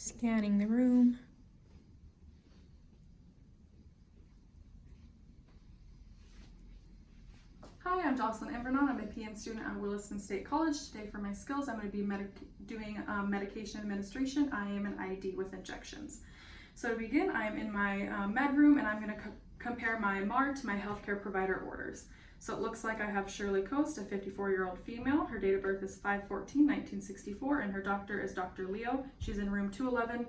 Scanning the room. Hi, I'm Jocelyn Invernon. I'm a PM student at Williston State College. Today for my skills, I'm going to be doing medication administration. I am an ID with injections. So to begin, I'm in my med room and I'm going to compare my MAR to my healthcare provider orders. So it looks like I have Shirley Coast, a 54-year-old female. Her date of birth is 5/14/1964 and her doctor is Dr. Leo. She's in room 211-1.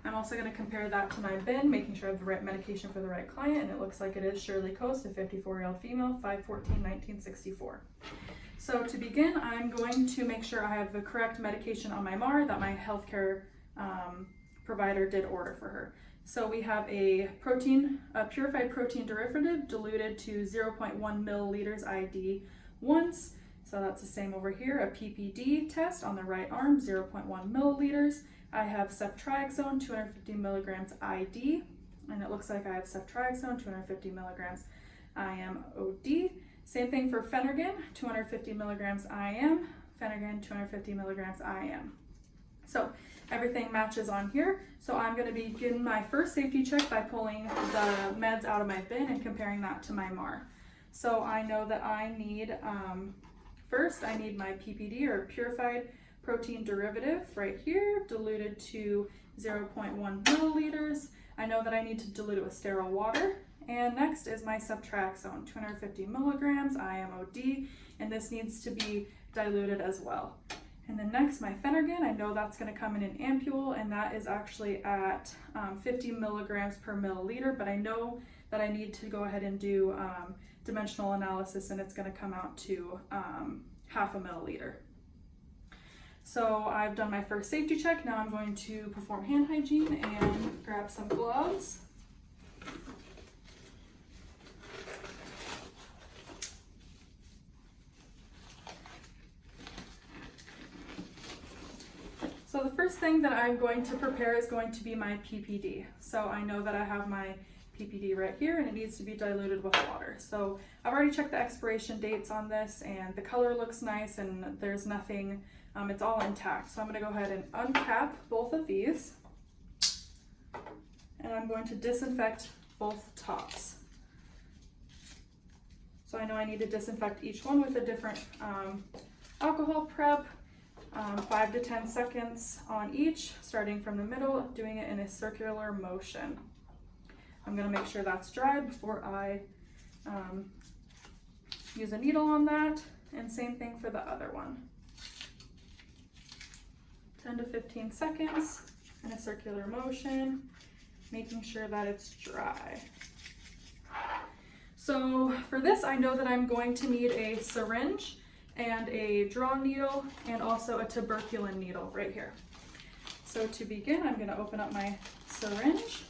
I'm also going to compare that to my bin, making sure I have the right medication for the right client, and it looks like it is Shirley Coast, a 54-year-old female, 5/14/1964. So to begin, I'm going to make sure I have the correct medication on my MAR that my healthcare provider did order for her. So we have a purified protein derivative diluted to 0.1 milliliters ID once. So that's the same over here. A PPD test on the right arm, 0.1 milliliters. I have ceftriaxone, 250 milligrams ID, and it looks like I have ceftriaxone, 250 milligrams IM/OD. Same thing for Phenergan, 250 milligrams IM, Phenergan, 250 milligrams IM. So everything matches on here. So I'm going to begin my first safety check by pulling the meds out of my bin and comparing that to my MAR. So I know that I need, first I need my PPD or purified protein derivative right here, diluted to 0.1 milliliters. I know that I need to dilute it with sterile water. And next is my ceftriaxone, 250 milligrams IM/OD, and this needs to be diluted as well. And then next, my Phenergan, I know that's going to come in an ampule, and that is actually at 50 milligrams per milliliter, but I know that I need to go ahead and do dimensional analysis, and it's going to come out to half a milliliter. So I've done my first safety check. Now I'm going to perform hand hygiene and grab some gloves. So the first thing that I'm going to prepare is going to be my PPD. So I know that I have my PPD right here and it needs to be diluted with water. So I've already checked the expiration dates on this and the color looks nice and there's nothing, it's all intact. So I'm going to go ahead and uncap both of these and I'm going to disinfect both tops. So I know I need to disinfect each one with a different alcohol prep. 5 to 10 seconds on each, starting from the middle, doing it in a circular motion. I'm going to make sure that's dry before I use a needle on that, and same thing for the other one. 10 to 15 seconds in a circular motion, making sure that it's dry. So for this, I know that I'm going to need a syringe and a draw needle and also a tuberculin needle right here. So to begin, I'm going to open up my syringe.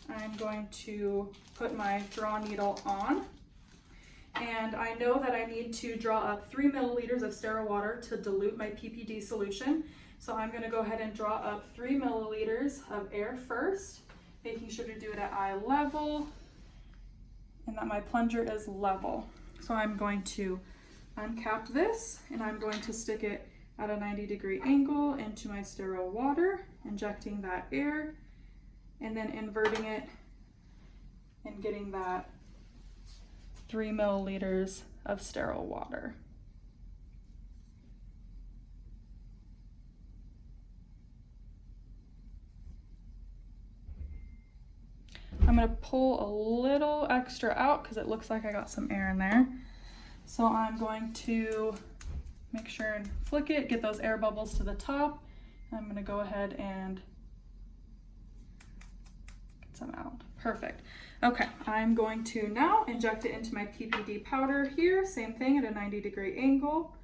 I'm going to put my draw needle on, and I know that I need to draw up 3 milliliters of sterile water to dilute my PPD solution. So I'm going to go ahead and draw up 3 milliliters of air first, making sure to do it at eye level and that my plunger is level. So I'm going to uncap this and I'm going to stick it at a 90-degree angle into my sterile water, injecting that air and then inverting it and getting that 3 milliliters of sterile water. I'm going to pull a little extra out because it looks like I got some air in there. So I'm going to make sure and flick it, get those air bubbles to the top. I'm going to go ahead and get some out. Perfect. Okay, I'm going to now inject it into my PPD powder here. Same thing at a 90-degree angle.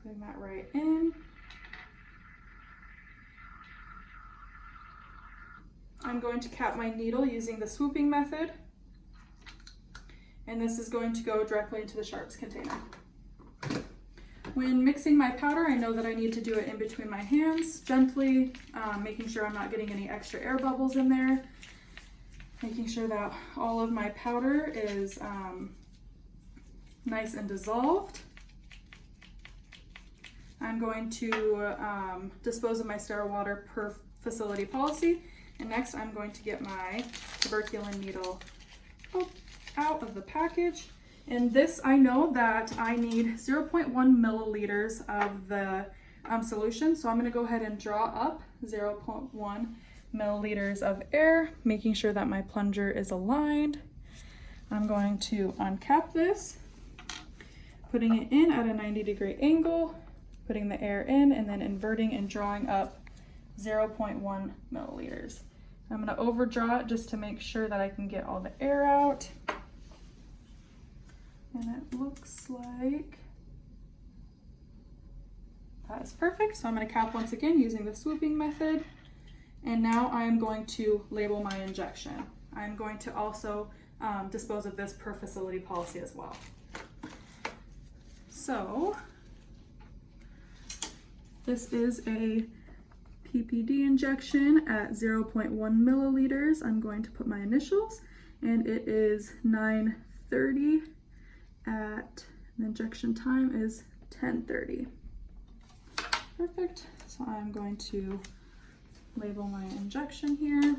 Putting that right in. I'm going to cap my needle using the swooping method. And this is going to go directly into the sharps container. When mixing my powder, I know that I need to do it in between my hands, gently, making sure I'm not getting any extra air bubbles in there, making sure that all of my powder is nice and dissolved. I'm going to dispose of my sterile water per facility policy. And next I'm going to get my tuberculin needle out of the package. And this, I know that I need 0.1 milliliters of the solution. So I'm gonna go ahead and draw up 0.1 milliliters of air, making sure that my plunger is aligned. I'm going to uncap this, putting it in at a 90-degree angle, putting the air in, and then inverting and drawing up 0.1 milliliters. I'm going to overdraw it just to make sure that I can get all the air out. And it looks like that is perfect. So I'm going to cap once again using the swooping method. And now I am going to label my injection. I'm going to also dispose of this per facility policy as well. So this is a PPD injection at 0.1 milliliters. I'm going to put my initials, and it is 9:30 at the injection time is 10:30. Perfect. So I'm going to label my injection here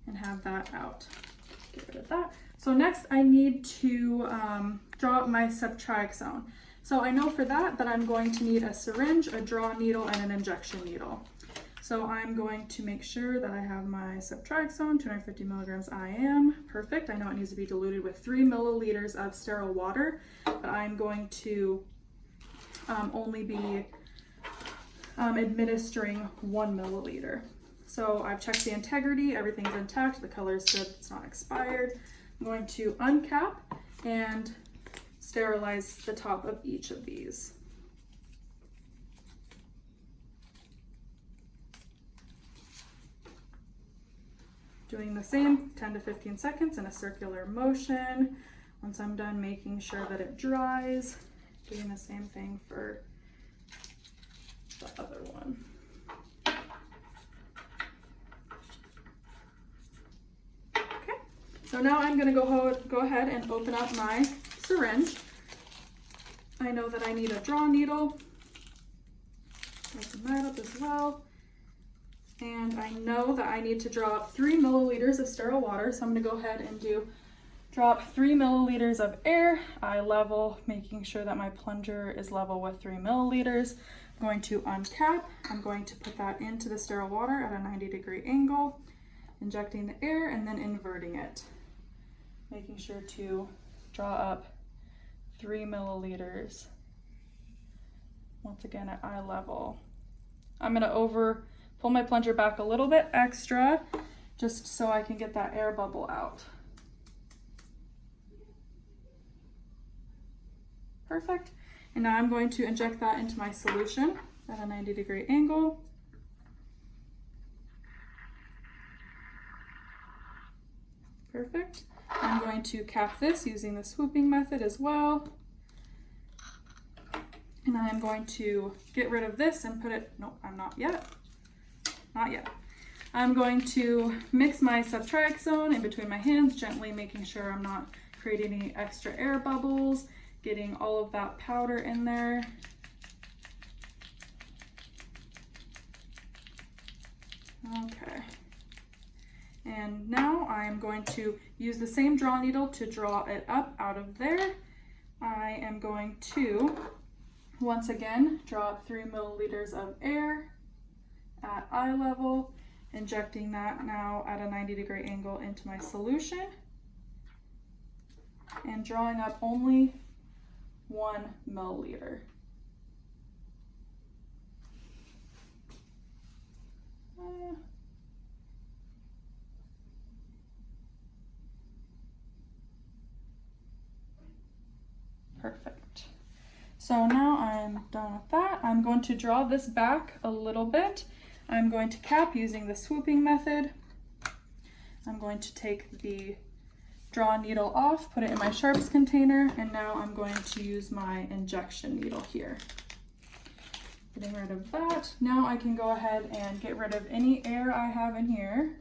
and have that out. Get rid of that. So next I need to draw up my ceftriaxone. So I know for that I'm going to need a syringe, a draw needle, and an injection needle. So I'm going to make sure that I have my ceftriaxone, 250 milligrams IM. Perfect. I know it needs to be diluted with 3 milliliters of sterile water, but I'm going to only be administering 1 milliliter. So I've checked the integrity, everything's intact, the color is good, it's not expired. I'm going to uncap and sterilize the top of each of these. Doing the same 10 to 15 seconds in a circular motion. Once I'm done, making sure that it dries. Doing the same thing for the other one. Okay, so now I'm gonna go ahead and open up my syringe. I know that I need a draw needle. Open that up as well. And I know that I need to draw up 3 milliliters of sterile water, so I'm gonna go ahead and draw up 3 milliliters of air, eye level, making sure that my plunger is level with 3 milliliters. I'm going to uncap. I'm going to put that into the sterile water at a 90-degree angle, injecting the air and then inverting it. Making sure to draw up 3 milliliters. Once again at eye level. I'm gonna pull my plunger back a little bit extra, just so I can get that air bubble out. Perfect. And now I'm going to inject that into my solution at a 90-degree angle. Perfect. I'm going to cap this using the swooping method as well. And I am going to get rid of this and put it, nope, I'm not yet. Not yet. I'm going to mix my ceftriaxone in between my hands, gently making sure I'm not creating any extra air bubbles, getting all of that powder in there. Okay. And now I'm going to use the same draw needle to draw it up out of there. I am going to, once again, draw up 3 milliliters of air at eye level, injecting that now at a 90-degree angle into my solution, and drawing up only 1 milliliter. Perfect. So now I'm done with that. I'm going to draw this back a little bit. I'm going to cap using the swooping method. I'm going to take the draw needle off, put it in my sharps container, and now I'm going to use my injection needle here. Getting rid of that. Now I can go ahead and get rid of any air I have in here.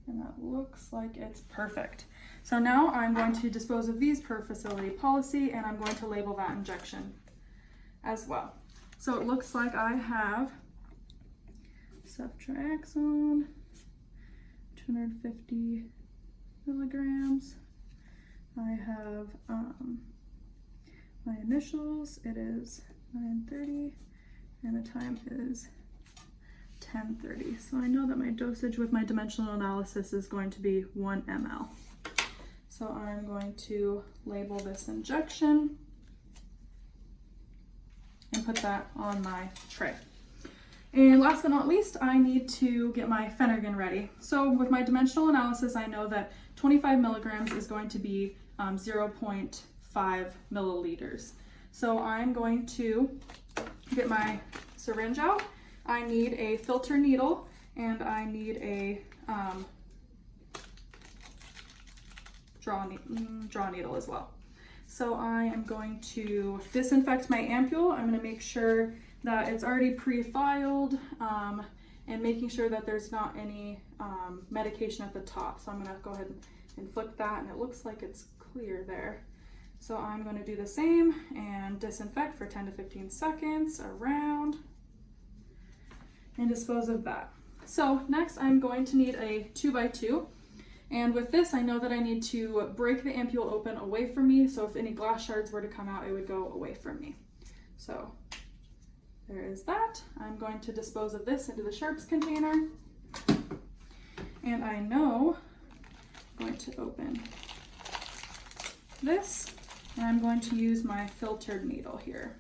And that looks like it's perfect. So now I'm going to dispose of these per facility policy, and I'm going to label that injection as well. So it looks like I have ceftriaxone, 250 milligrams. I have my initials, it is 9:30, and the time is 10:30. So I know that my dosage with my dimensional analysis is going to be 1 ml. So I'm going to label this injection and put that on my tray. And last but not least, I need to get my Phenergan ready. So with my dimensional analysis, I know that 25 milligrams is going to be 0.5 milliliters. So I'm going to get my syringe out. I need a filter needle, and I need a draw needle as well. So I am going to disinfect my ampule. I'm going to make sure that it's already pre-filed, and making sure that there's not any medication at the top. So I'm going to go ahead and flick that, and it looks like it's clear there. So I'm going to do the same and disinfect for 10 to 15 seconds around and dispose of that. So next I'm going to need a 2x2. And with this, I know that I need to break the ampule open away from me. So if any glass shards were to come out, it would go away from me. So there is that. I'm going to dispose of this into the sharps container. And I know I'm going to open this, and I'm going to use my filtered needle here.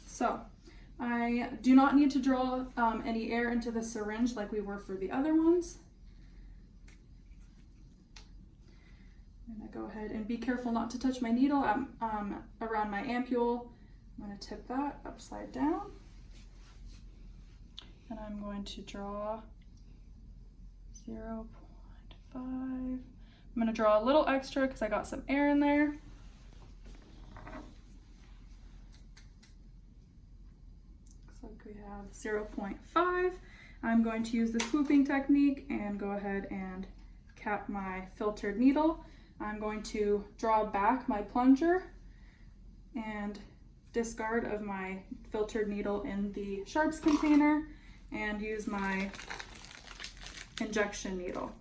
So I do not need to draw any air into the syringe like we were for the other ones. I'm going to go ahead and be careful not to touch my needle around my ampule. I'm going to tip that upside down, and I'm going to draw 0.5. I'm going to draw a little extra because I got some air in there. We have 0.5. I'm going to use the swooping technique and go ahead and cap my filtered needle. I'm going to draw back my plunger and discard of my filtered needle in the sharps container and use my injection needle.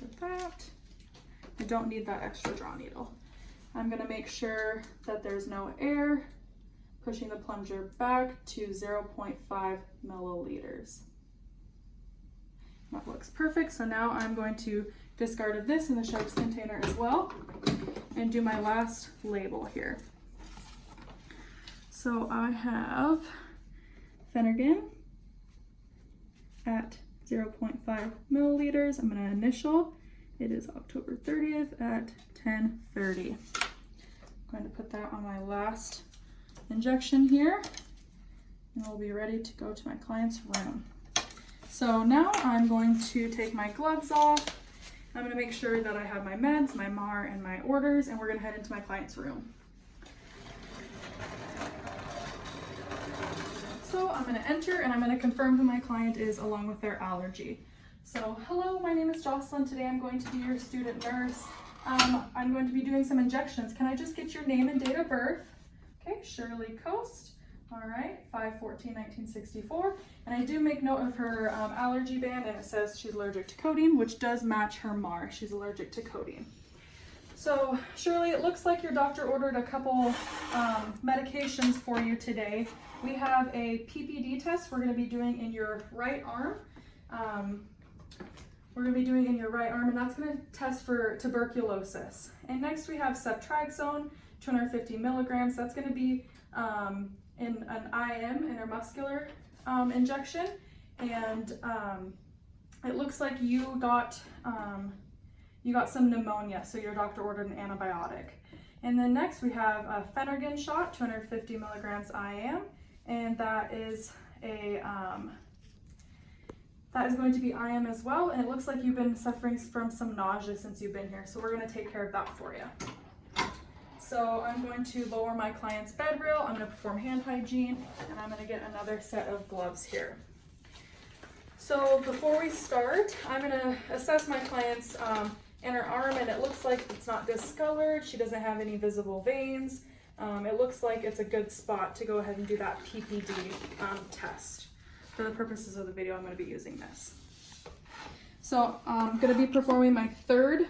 Like that. I don't need that extra draw needle. I'm going to make sure that there's no air, pushing the plunger back to 0.5 milliliters. That looks perfect. So now I'm going to discard of this in the sharps container as well and do my last label here. So I have Phenergan at 0.5 milliliters. I'm going to initial. It is October 30th at 10:30. I'm going to put that on my last injection here, and we'll be ready to go to my client's room. So now I'm going to take my gloves off. I'm going to make sure that I have my meds, my MAR, and my orders, and we're going to head into my client's room. So I'm going to enter, and I'm going to confirm who my client is along with their allergy. So hello, my name is Jocelyn. Today I'm going to be your student nurse. I'm going to be doing some injections. Can I just get your name and date of birth? Okay, Shirley Coast. All right, 5/14/1964. And I do make note of her allergy band, and it says she's allergic to codeine, which does match her MAR. She's allergic to codeine. So Shirley, it looks like your doctor ordered a couple medications for you today. We have a PPD test we're going to be doing in your right arm. And that's going to test for tuberculosis. And next we have ceftriaxone, 250 milligrams. That's going to be in an IM, intramuscular injection. And it looks like you got some pneumonia, so your doctor ordered an antibiotic. And then next we have a Phenergan shot, 250 milligrams IM, and that is going to be IM as well. And it looks like you've been suffering from some nausea since you've been here, so we're going to take care of that for you. So I'm going to lower my client's bed rail. I'm going to perform hand hygiene, and I'm going to get another set of gloves here. So before we start, I'm gonna assess my client's inner arm, and it looks like it's not discolored. She doesn't have any visible veins. It looks like it's a good spot to go ahead and do that PPD test. For the purposes of the video, I'm gonna be using this. So I'm gonna be performing my third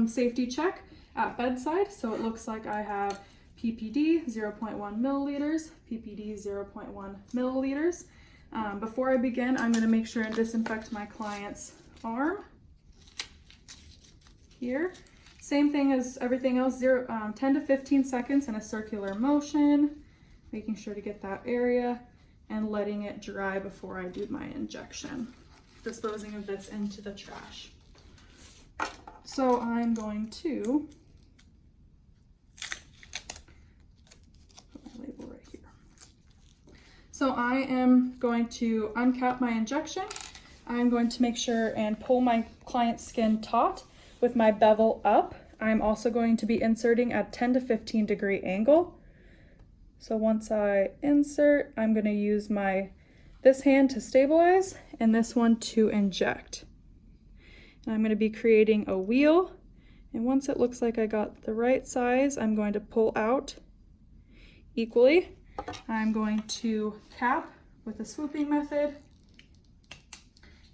safety check at bedside. So it looks like I have PPD 0.1 milliliters, PPD 0.1 milliliters. Before I begin, I'm gonna make sure and disinfect my client's arm here. Same thing as everything else, 10 to 15 seconds in a circular motion, making sure to get that area and letting it dry before I do my injection. Disposing of this into the trash. So I'm going to put my label right here. So I am going to uncap my injection. I'm going to make sure and pull my client's skin taut with my bevel up. I'm also going to be inserting at 10 to 15 degree angle. So once I insert, I'm going to use this hand to stabilize and this one to inject. And I'm going to be creating a wheel. And once it looks like I got the right size, I'm going to pull out equally. I'm going to cap with the swooping method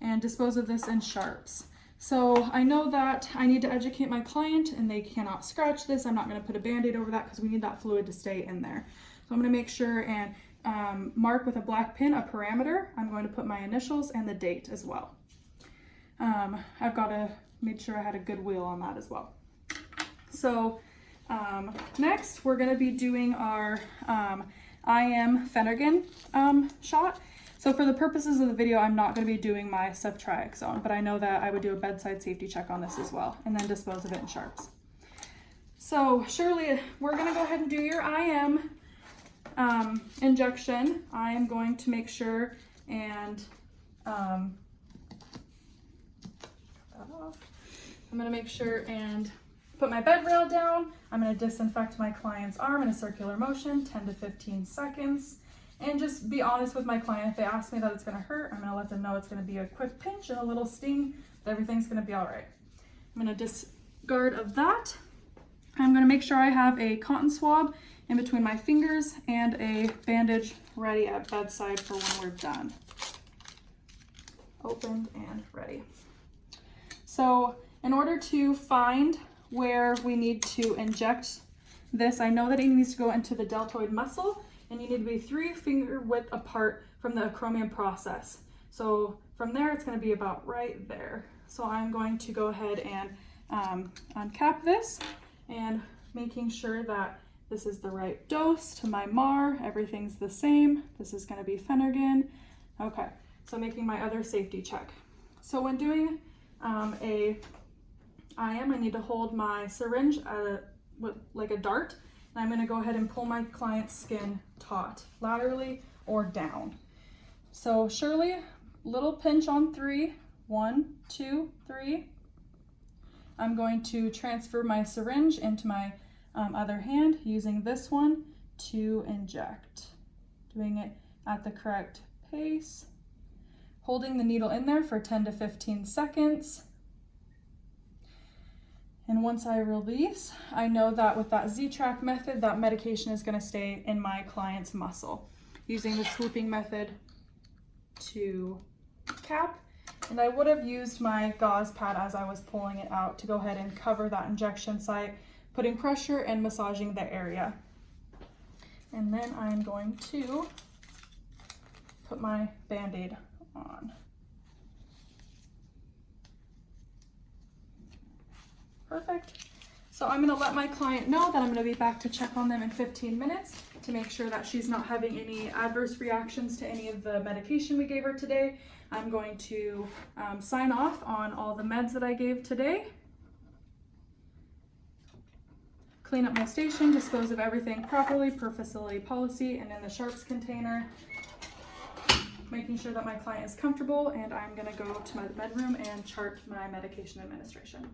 and dispose of this in sharps. So I know that I need to educate my client and they cannot scratch this. I'm not going to put a band-aid over that because we need that fluid to stay in there. So I'm going to make sure and mark with a black pin a parameter. I'm going to put my initials and the date as well. I've got to make sure I had a good wheel on that as well. So next we're going to be doing our IM Phenergan shot. So for the purposes of the video, I'm not going to be doing my ceftriaxone, but I know that I would do a bedside safety check on this as well, and then dispose of it in sharps. So Shirley, we're going to go ahead and do your IM injection. I am going to make sure and I'm going to make sure and put my bed rail down. I'm going to disinfect my client's arm in a circular motion, 10 to 15 seconds. And just be honest with my client. If they ask me that it's going to hurt, I'm going to let them know it's going to be a quick pinch and a little sting, but everything's going to be all right. I'm going to discard of that. I'm going to make sure I have a cotton swab in between my fingers and a bandage ready at bedside for when we're done. Opened and ready. So in order to find where we need to inject this, I know that it needs to go into the deltoid muscle, and you need to be 3 finger width apart from the acromion process. So from there, it's going to be about right there. So I'm going to go ahead and uncap this and making sure that this is the right dose to my MAR. Everything's the same. This is going to be Phenergan. Okay, so making my other safety check. So when doing I need to hold my syringe like a dart. And I'm going to go ahead and pull my client's skin taut, laterally or down. So Shirley, little pinch on 3. 1, 2, 3. I'm going to transfer my syringe into my other hand using this one to inject. Doing it at the correct pace. Holding the needle in there for 10 to 15 seconds. And once I release, I know that with that Z-Track method, that medication is going to stay in my client's muscle. Using the swooping method to cap. And I would have used my gauze pad as I was pulling it out to go ahead and cover that injection site, putting pressure and massaging the area. And then I'm going to put my Band-Aid on. Perfect. So I'm going to let my client know that I'm going to be back to check on them in 15 minutes to make sure that she's not having any adverse reactions to any of the medication we gave her today. I'm going to sign off on all the meds that I gave today. Clean up my station, dispose of everything properly per facility policy and in the sharps container. Making sure that my client is comfortable, and I'm going to go to my bedroom and chart my medication administration.